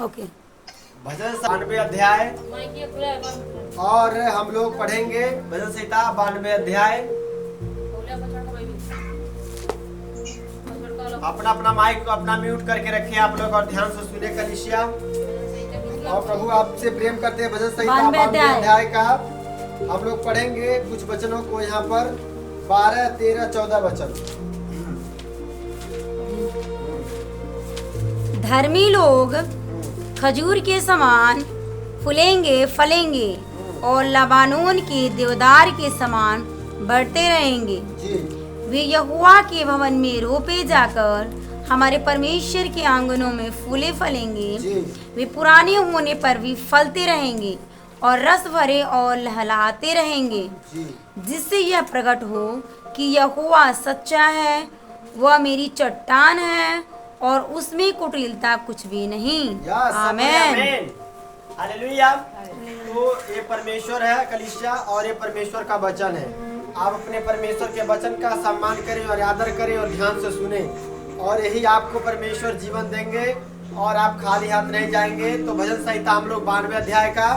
Okay. भजन 92 अध्याय और हम लोग पढ़ेंगे भजन संहिता 92 अध्याय। अपना अपना माइक को अपना म्यूट करके रखें आप लोग और ध्यान से सुने कलीसिया। और प्रभु आपसे प्रेम करते हैं। भजन संहिता 92 अध्याय का हम लोग पढ़ेंगे कुछ वचनों को यहाँ पर 12, 13, 14 वचन। धर्मी लोग खजूर के समान फूलेंगे फलेंगे और लबानोन के देवदार के समान बढ़ते रहेंगे। जी। वे यहोवा के भवन में रोपे जाकर हमारे परमेश्वर के आंगनों में फूले फलेंगे। जी। वे पुराने होने पर भी फलते रहेंगे और रस भरे और लहलहाते रहेंगे। जी। जिससे यह प्रकट हो कि यहोवा सच्चा है, वह मेरी चट्टान है और उसमें कुटिलता कुछ भी नहीं। आमेन। हालेलुया। तो ये परमेश्वर है कलीसिया और ये परमेश्वर का वचन है। आप अपने परमेश्वर के वचन का सम्मान करें और आदर करें और ध्यान से सुने और यही आपको परमेश्वर जीवन देंगे और आप खाली हाथ नहीं जाएंगे। तो भजन संहिता हम लोग 92 अध्याय का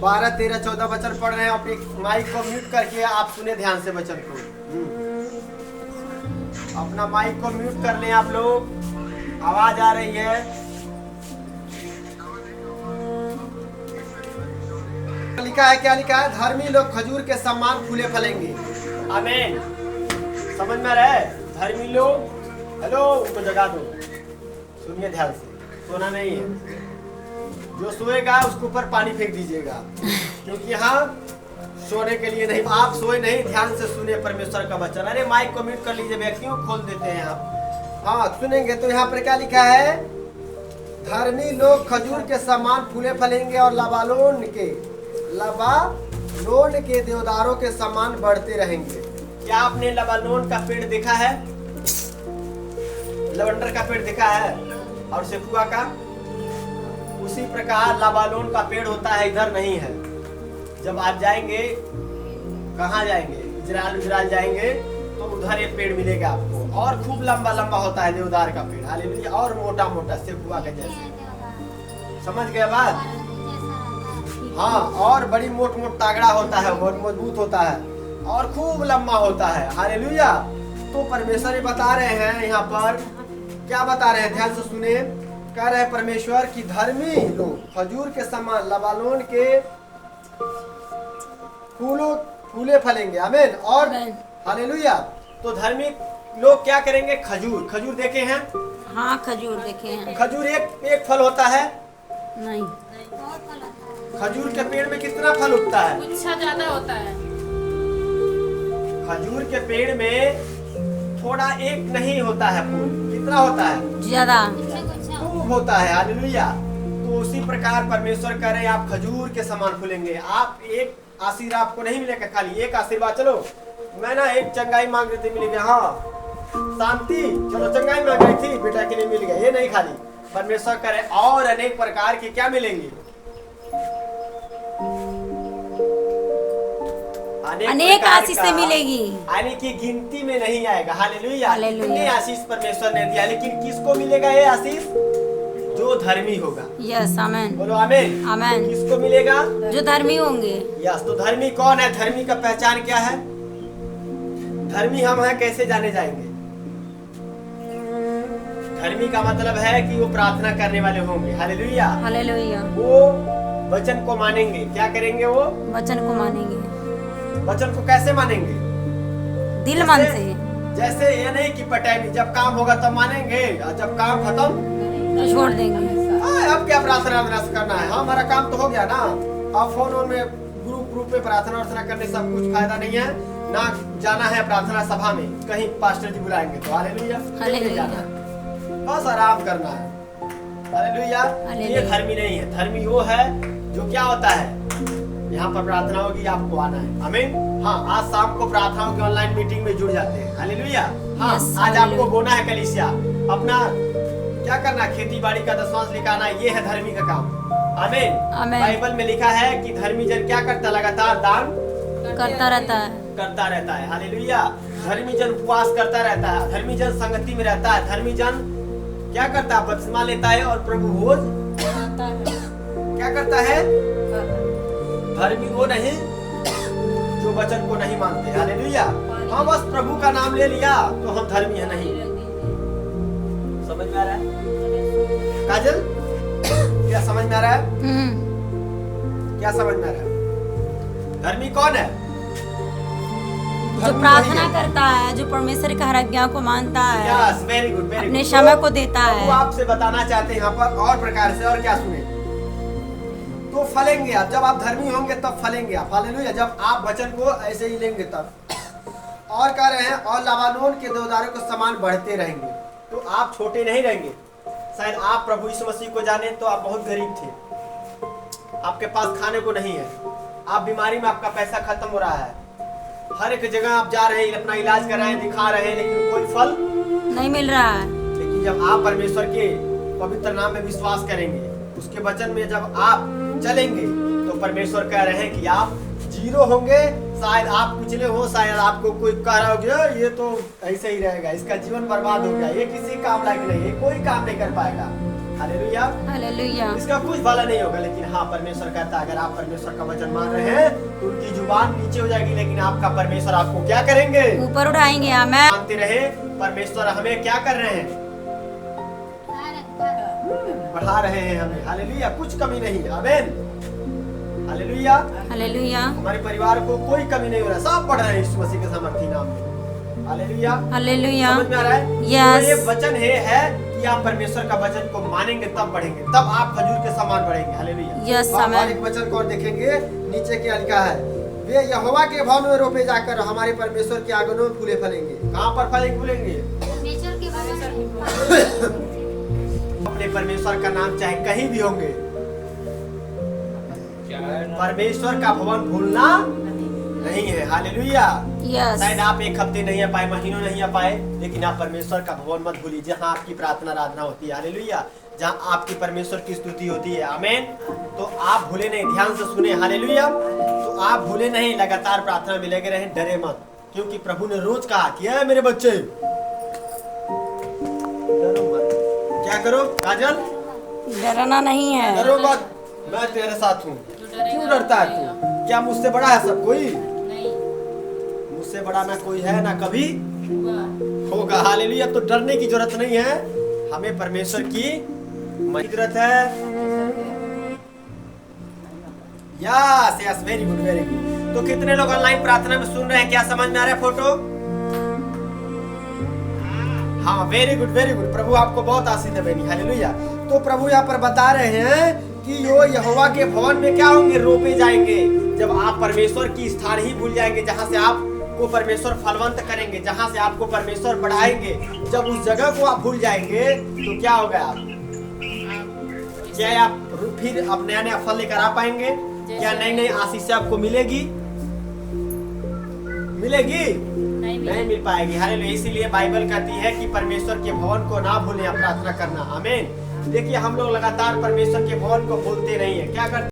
12, 13, 14 वचन पढ़ रहे हैं। अपने माइक को म्यूट करके आप सुने ध्यान से वचन को। अपना माइक को म्यूट कर लें आप लोग, आवाज आ रही है। लिखा है, क्या लिखा है? धर्मी लोग खजूर के समान फूले फलेंगे। आमीन। समझ में रहे? धर्मी लोग, हेलो, उनको जगा दो, सुनिए ध्यान से, सोना नहीं है। जो सोएगा उसके ऊपर पानी फेंक दीजिएगा, क्योंकि यहाँ सोने के लिए नहीं। आप सोए नहीं, ध्यान से सुने परमेश्वर का वचन। अरे माइक को म्यूट कर लीजिए, व्यक्तियों खोल देते हैं आप। हाँ, सुनेंगे तो यहाँ पर क्या लिखा है? धर्मी लोग खजूर के समान फूले फलेंगे और लबानोन के देवदारों के समान बढ़ते रहेंगे। क्या आपने लबानोन का पेड़ देखा है? लवंडर का पेड़ देखा है और सेकुआ का? उसी प्रकार लबानोन का पेड़ होता है, इधर नहीं है। जब आप जाएंगे, कहाँ जाएंगे? इजराइल जाएंगे तो उधर एक पेड़ मिलेगा आपको और खूब लंबा लंबा होता है देवदार का पेड़। हालेलुया। और मोटा मोटा सेकुआ के जैसे। समझ गए बात? हाँ, और बड़ी मोट तागड़ा होता है, बहुत मजबूत होता है और खूब लंबा होता है। हालेलुया। तो परमेश्वर ये बता रहे हैं यहाँ पर, क्या बता रहे हैं? ध्यान से सुने। कह रहे हैं परमेश्वर की धर्मी लोग खजूर के समान लबानोन के फूले फलेंगे। आमीन। और हालेलुया। तो धर्मी लोग क्या करेंगे? खजूर देखे हैं? हाँ, खजूर देखे हैं। खजूर एक फल होता है? नहीं। खजूर के पेड़ में कितना फल उगता है? गुच्छा ज्यादा होता है। खजूर के पेड़ में थोड़ा एक नहीं होता है फूल। कितना होता है? ज्यादा, खूब होता है। हालेलुया। तो उसी प्रकार परमेश्वर कह रहे हैं आप खजूर के समान फूलेंगे। आप एक आशीर्वाद आपको नहीं मिलेगा, खाली एक आशीर्वाद। चलो, मैं ना एक चंगाई मांग रही थी, मिल गया। हाँ, शांति, चलो चंगाई मांग रही थी, बेटा के लिए मिल गया। ये नहीं खाली, परमेश्वर कह रहे और अनेक प्रकार के क्या मिलेंगे? अनेक आशीष से मिलेगी, यानी कि गिनती में नहीं आएगा। हालेलुया। हालेलुया। इतने आशीष परमेश्वर ने दिया, लेकिन किसको मिलेगा ये आशीष? जो धर्मी होगा। यस, आमेन। बोलो आमेन। आमेन। किसको मिलेगा? जो धर्मी होंगे। यस। तो धर्मी कौन है? धर्मी का पहचान क्या है? धर्मी हम हैं, कैसे जाने जाएंगे? धर्मी का मतलब है कि वो प्रार्थना करने वाले होंगे। हालेलुया। हालेलुया। वो वचन को मानेंगे। क्या करेंगे? वो वचन को मानेंगे। वचन को कैसे मानेंगे? दिल मन से। जैसे ये नहीं कि पटाई, जब काम होगा तब मानेंगे और जब काम खत्म तो छोड़ देंगे। अब क्या प्रार्थना करना है? हाँ, हमारा काम तो हो गया ना। अब फोन में ग्रुप में प्रार्थना करने से सब कुछ फायदा नहीं है ना। जाना है प्रार्थना सभा में, कहीं पास्टर जी बुलाएंगे तो हालेलुया, हालेलुया। बस आराम करना है। हालेलुया। ये धर्मी नहीं है। धर्मी वो है जो क्या होता है, यहाँ पर प्रार्थना होगी, आपको आना है। आमीन। हाँ, आज शाम को प्रार्थनाओं की ऑनलाइन मीटिंग में जुड़ जाते हैं। हालेलुया। हाँ, आज आपको बोना है कलीसिया, अपना क्या करना? खेती बाड़ी का दशवांश लेकर आना। ये है धर्मी का काम। आमीन। बाइबल में लिखा है कि धर्मी जन क्या करता? लगातार दान करता रहता है। हालेलुया। धर्मी जन उपवास करता रहता है। धर्मी जन संगति में रहता है। धर्मी जन क्या करता है? बपतिस्मा लेता है और प्रभु भोज क्या करता है? धर्मी वो नहीं जो वचन को नहीं मानते। हालेलुया। हाँ, बस प्रभु का नाम ले लिया तो हम धर्मी है नहीं। समझ में आ रहा है काजल? क्या समझ में आ रहा है? क्या समझ में आ रहा है? धर्मी कौन है? जो प्रार्थना करता है, जो परमेश्वर की हर आज्ञा को मानता है, यस, वेरी गुड, वेरी अपने गुड। समय को देता वो है। आपसे बताना चाहते हैं यहाँ पर और प्रकार से, और क्या सुने तो फलेंगे आप। जब आप धर्मी होंगे तब फलेंगे आप। हालेलुया। जब आप वचन को ऐसे ही लेंगे तब। और कह रहे हैं और लबानोन के देवदारों के समान बढ़ते रहेंगे। तो आप छोटे नहीं रहेंगे। शायद आप प्रभु यीशु मसीह को जाने तो आप बहुत गरीब थे, आपके पास खाने को नहीं है, आप बीमारी में आपका पैसा खत्म हो रहा है, हर एक जगह आप जा रहे हैं, अपना इलाज कर रहे हैं, दिखा रहे हैं, लेकिन कोई फल नहीं मिल रहा है। लेकिन जब आप परमेश्वर के पवित्र नाम में विश्वास करेंगे, उसके वचन में जब आप चलेंगे, तो परमेश्वर कह रहे हैं कि आप जीरो होंगे। शायद आप पिछले हो, शायद आपको कोई कह रहा होगा ये तो ऐसे ही रहेगा, इसका जीवन बर्बाद हो गया, ये किसी काम लायक नहीं है, कोई काम नहीं कर पाएगा। Hallelujah, hallelujah. इसका कुछ भला नहीं होगा। लेकिन हाँ, परमेश्वर कहता है अगर आप परमेश्वर का वचन मान रहे हैं तो उनकी जुबान नीचे हो जाएगी, लेकिन आपका परमेश्वर आपको क्या करेंगे? ऊपर उठाएंगे। आमीन। मानते रहे परमेश्वर हमें क्या कर रहे हैं? बढ़ा रहे हैं हमें। हालेलुया, कुछ कमी नहीं। आमीन। Hallelujah, hallelujah. हमारे परिवार को कोई कमी नहीं हो रहा, सब बढ़ रहे हैं यीशु मसीह के सामर्थी नाम में। Hallelujah, hallelujah. समझ में आ रहा है? Yes. तो ये वचन है कि आप परमेश्वर का वचन को मानेंगे तब बढ़ेंगे, तब आप खजूर के समान बढ़ेंगे। हालेलुया। Yes, और amen. एक वचन को और देखेंगे, नीचे क्या लिखा है? वे यहोवा के भवन में रोपे जाकर हमारे परमेश्वर के आंगनों में फूले फलेंगे। कहाँ पर फलेंगे? फूलेंगे अपने परमेश्वर का नाम चाहे कहीं भी होंगे, परमेश्वर का भवन भूलना नहीं है। हालेलुया। यस। शायद आप एक हफ्ते नहीं आ पाए, महीनों नहीं आ पाए, लेकिन आप परमेश्वर का भवन मत भूलिए, जहाँ आपकी प्रार्थना आराधना होती है। हालेलुया। जहाँ आपकी परमेश्वर की स्तुति होती है। आमीन। तो आप भूले नहीं, ध्यान से सुने। हालेलुया। तो आप भूले नहीं, लगातार प्रार्थना में लगे रहें, डरे मत, क्योंकि प्रभु ने रोज कहा कि है मेरे बच्चे डरो मत। क्या करो काजल? डरना नहीं है। डरो मत, मैं तेरे साथ हूँ। क्यों डरता है तू? क्या मुझसे बड़ा है सब कोई? मुझसे बड़ा ना कोई है, ना कभी होगा। हालेलुया। तो डरने की जरूरत नहीं है, हमें परमेश्वर की जरूरत है। Yes yes, very good, very good. तो कितने लोग ऑनलाइन प्रार्थना में सुन रहे हैं? क्या समझ में आ रहा है फोटो? हाँ, वेरी गुड, वेरी गुड। प्रभु आपको बहुत आशीष दे बहनी। हालेलुया। तो प्रभु यहाँ पर बता रहे हैं कि यो यहोवा के भवन में क्या होंगे? रोपे जाएंगे। जब आप परमेश्वर की स्थान ही भूल जाएंगे, जहाँ से आपको परमेश्वर फलवंत करेंगे, जहाँ से आपको परमेश्वर बढ़ाएंगे, जब उस जगह को आप भूल जाएंगे तो क्या होगा? आप क्या आप फिर अब नया नया फल लेकर आ पाएंगे? क्या नई नई आशीष आपको मिलेगी? मिलेगी? नहीं मिल पाएगी। हालेलुया। इसीलिए बाइबल कहती है कि परमेश्वर के भवन को ना भूलें, प्रार्थना करना। आमीन। देखिए, हम लोग लगातार परमेश्वर के भवन को भूलते नहीं है। क्या करते?